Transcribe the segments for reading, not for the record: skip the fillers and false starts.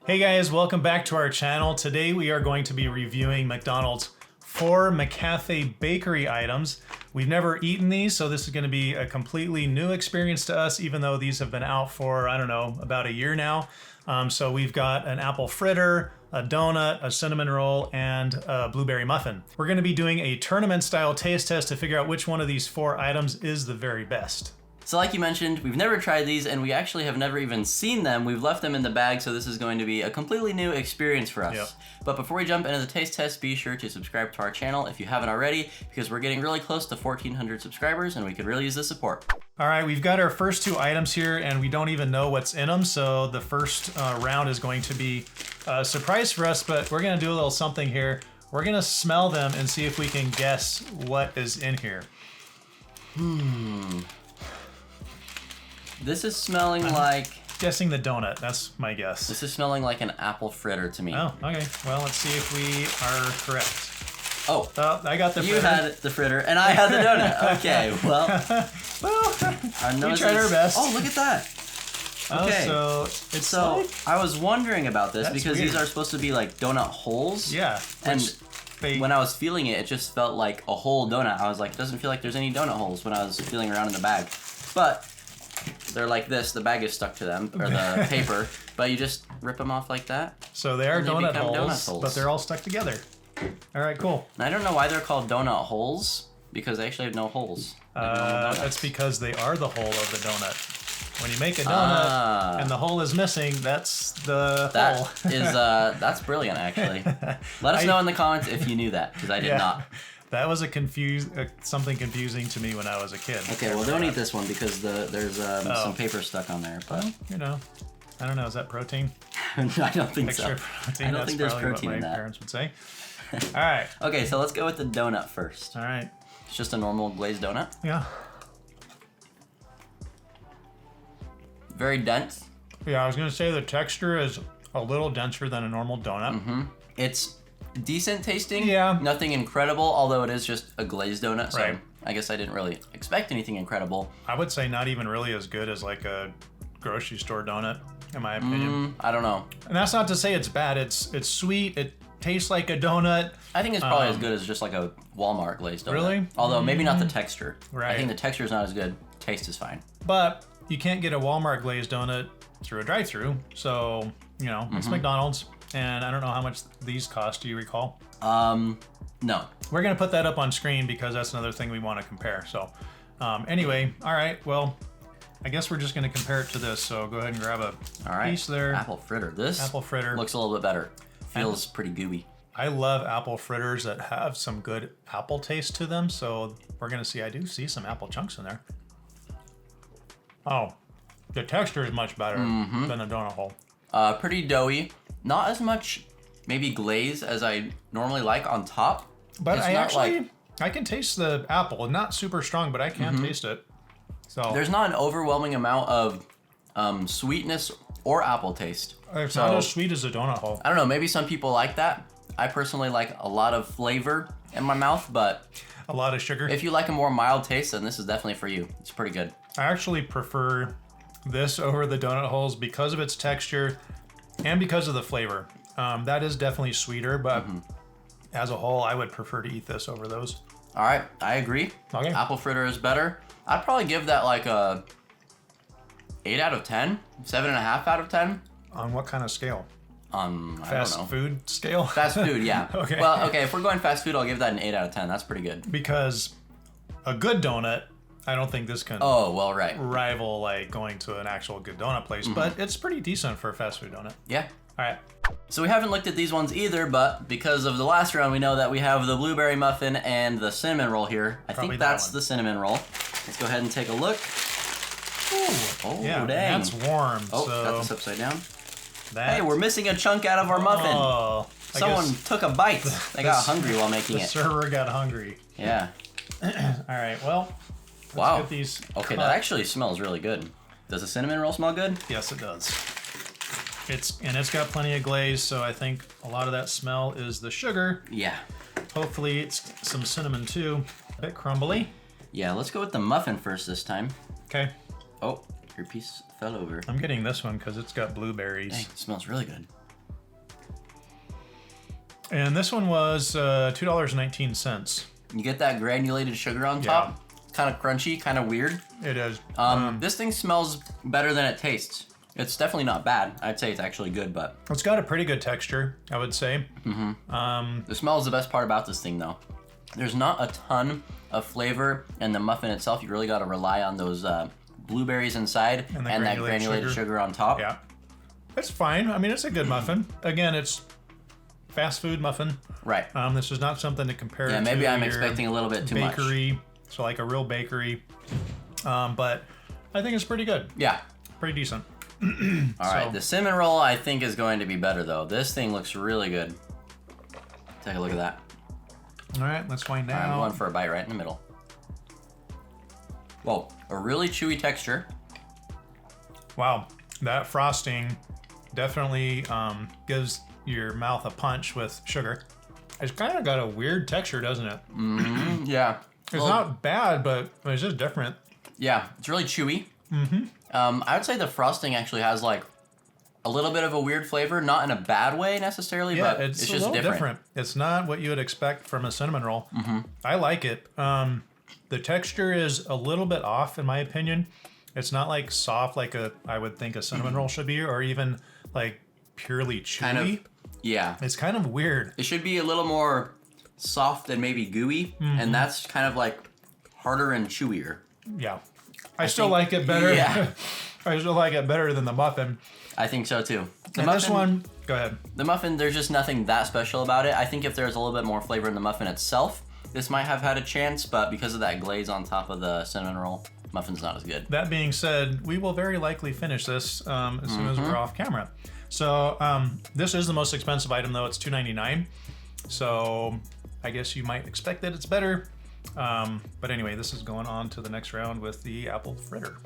Hey guys, welcome back to our channel. Today we are going to be reviewing McDonald's 4 McCafe bakery items. We've never eaten these, so this is going to be a completely new experience to us, even though these have been out for, I don't know, about a year now. So we've got an apple fritter, a donut, a cinnamon roll, and a blueberry muffin. We're going to be doing a tournament-style taste test to figure out which one of these 4 items is the very best. So like you mentioned, we've never tried these and we actually have never even seen them. We've left them in the bag, so this is going to be a completely new experience for us. Yep. But before we jump into the taste test, be sure to subscribe to our channel if you haven't already, because we're getting really close to 1,400 subscribers and we could really use the support. All right, we've got our first 2 items here and we don't even know what's in them, so the first round is going to be a surprise for us, but we're gonna do a little something here. We're gonna smell them and see if we can guess what is in here. This is smelling like... Guessing the donut, that's my guess. This is smelling like an apple fritter to me. Oh, okay. Well, let's see if we are correct. Oh, I got the fritter. You had the fritter and I had the donut. Okay, well, we tried our best. Oh, look at that. Okay, so I was wondering about this because weird. These are supposed to be like donut holes. Yeah. And when I was feeling it, it just felt like a whole donut. I was like, it doesn't feel like there's any donut holes when I was feeling around in the bag. But they're like this. The bag is stuck to them, or the paper, but you just rip them off like that. So they are donut donut holes, but they're all stuck together. All right, cool. And I don't know why they're called donut holes, because they actually have no holes. That's because they are the hole of the donut. When you make a donut and the hole is missing, that's the hole. That's brilliant, actually. Let us know in the comments if you knew that, because I did not. That was something confusing to me when I was a kid. Okay, well, don't eat this one because there's some paper stuck on there. But well, you know, I don't know. Is that protein? I don't think Extra so. protein. I don't That's think there's probably protein what in my that. parents would say. All right. Okay, so let's go with the donut first. All right. It's just a normal glazed donut. Yeah. Very dense. Yeah, I was gonna say the texture is a little denser than a normal donut. It's decent tasting. Yeah. Nothing incredible, although it is just a glazed donut. So right. I guess I didn't really expect anything incredible. I would say not even really as good as like a grocery store donut, in my opinion. I don't know. And that's not to say it's bad. It's sweet. It tastes like a donut. I think it's probably as good as just like a Walmart glazed donut. Really? Although maybe not the texture. Right. I think the texture is not as good. Taste is fine. But you can't get a Walmart glazed donut through a drive-thru. So, you know, it's McDonald's. And I don't know how much these cost. Do you recall? No. We're going to put that up on screen because that's another thing we want to compare. So anyway, all right. Well, I guess we're just going to compare it to this. So go ahead and grab a piece there. Apple fritter. This apple fritter looks a little bit better. Feels pretty gooey. I love apple fritters that have some good apple taste to them. So we're going to see, I do see some apple chunks in there. Oh, the texture is much better than a donut hole. Pretty doughy. Not as much maybe glaze as I normally like on top. But I can taste the apple. Not super strong, but I can taste it. So there's not an overwhelming amount of sweetness or apple taste. It's not as sweet as a donut hole. I don't know, maybe some people like that. I personally like a lot of flavor in my mouth, but a lot of sugar. If you like a more mild taste, then this is definitely for you. It's pretty good. I actually prefer this over the donut holes because of its texture and because of the flavor. That is definitely sweeter, but as a whole, I would prefer to eat this over those. All right, I agree. Okay. Apple fritter is better. I'd probably give that like a 8 out of 10, 7.5 out of 10. On what kind of scale? I don't know. Fast food scale? Fast food, yeah. Okay. Well, okay, if we're going fast food, I'll give that an 8 out of 10. That's pretty good. Because a good donut, I don't think this can rival like going to an actual good donut place, but it's pretty decent for a fast food donut. Yeah. All right. So we haven't looked at these ones either, but because of the last round, we know that we have the blueberry muffin and the cinnamon roll here. I think that's the cinnamon roll. Let's go ahead and take a look. Ooh. Oh, yeah, dang. that's warm. Oh, so got this upside down. Hey, we're missing a chunk out of our muffin. Oh, Someone took a bite. They got hungry while making it. The server got hungry. Yeah. All right, well, let's get these Okay, that actually smells really good. Does the cinnamon roll smell good? Yes, it does. It's got plenty of glaze, so I think a lot of that smell is the sugar. Yeah. Hopefully it's some cinnamon too. A bit crumbly. Yeah, let's go with the muffin first this time. Okay. Oh, your piece fell over. I'm getting this one because it's got blueberries. Dang, it smells really good. And this one was $2.19. You get that granulated sugar on top. Kind of crunchy, kind of weird. It is. This thing smells better than it tastes. It's definitely not bad. I'd say it's actually good, but... It's got a pretty good texture, I would say. The smell is the best part about this thing, though. There's not a ton of flavor in the muffin itself. You really got to rely on those blueberries inside and that granulated sugar on top. Yeah. It's fine. I mean, it's a good muffin. Again, it's fast food muffin. Right. This is not something to compare to maybe I'm expecting a little bit too much. Bakery, so like a real bakery. But I think it's pretty good. Yeah. Pretty decent. All right, the cinnamon roll I think is going to be better though. This thing looks really good. Take a look at that. All right, let's find out. I'm going for a bite right in the middle. Whoa, a really chewy texture. Wow, that frosting definitely gives your mouth a punch with sugar. It's kind of got a weird texture, doesn't it? Yeah. It's not bad, but it's just different. Yeah, it's really chewy. I would say the frosting actually has like a little bit of a weird flavor, not in a bad way necessarily, but it's just different. It's not what you would expect from a cinnamon roll. I like it. The texture is a little bit off in my opinion. It's not like soft like I would think a cinnamon roll should be, or even like purely chewy. Kind of, yeah. It's kind of weird. It should be a little more soft and maybe gooey, and that's kind of like harder and chewier. Yeah. I still like it better. Yeah. I still like it better than the muffin. I think so too. This one, go ahead. The muffin, there's just nothing that special about it. I think if there's a little bit more flavor in the muffin itself, this might have had a chance, but because of that glaze on top of the cinnamon roll, muffin's not as good. That being said, we will very likely finish this as soon as we're off camera. So this is the most expensive item though. It's $2.99. So I guess you might expect that it's better. But anyway, this is going on to the next round with the apple fritter.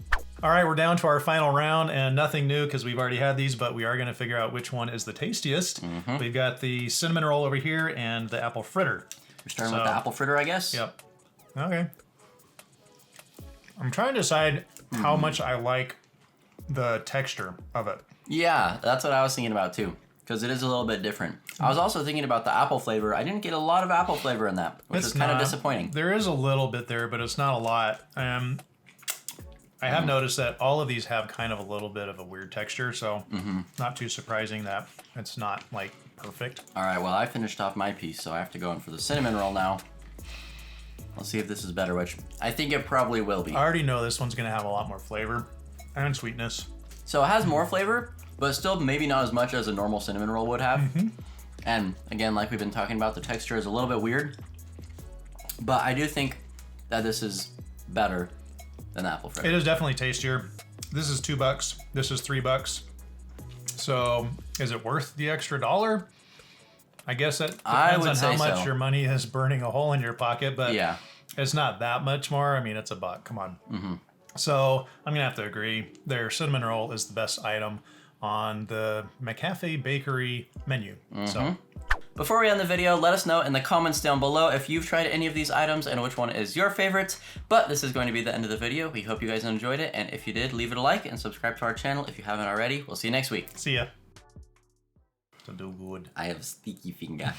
All right, we're down to our final round and nothing new because we've already had these, but we are gonna figure out which one is the tastiest. We've got the cinnamon roll over here and the apple fritter. We're starting with the apple fritter, I guess? Yep. Okay. I'm trying to decide how much I like the texture of it. Yeah, that's what I was thinking about too, because it is a little bit different. I was also thinking about the apple flavor. I didn't get a lot of apple flavor in that, which is kind of disappointing. There is a little bit there, but it's not a lot. I have noticed that all of these have kind of a little bit of a weird texture, so not too surprising that it's not like perfect. All right, well, I finished off my piece, so I have to go in for the cinnamon roll now. Let's see if this is better, which I think it probably will be. I already know this one's gonna have a lot more flavor and sweetness. So it has more flavor, but still maybe not as much as a normal cinnamon roll would have. And again, like we've been talking about, the texture is a little bit weird, but I do think that this is better than apple fritter. It is definitely tastier. This is $2. This is $3. So is it worth the extra $1? I guess it depends on how much your money is burning a hole in your pocket, but yeah, it's not that much more. I mean, it's $1. Come on. So I'm gonna have to agree. Their cinnamon roll is the best item on the McCafe bakery menu. So. Before we end the video, let us know in the comments down below if you've tried any of these items and which one is your favorite. But this is going to be the end of the video. We hope you guys enjoyed it, and if you did, leave it a like and subscribe to our channel if you haven't already. We'll see you next week. See ya. To do good. I have a sticky finger.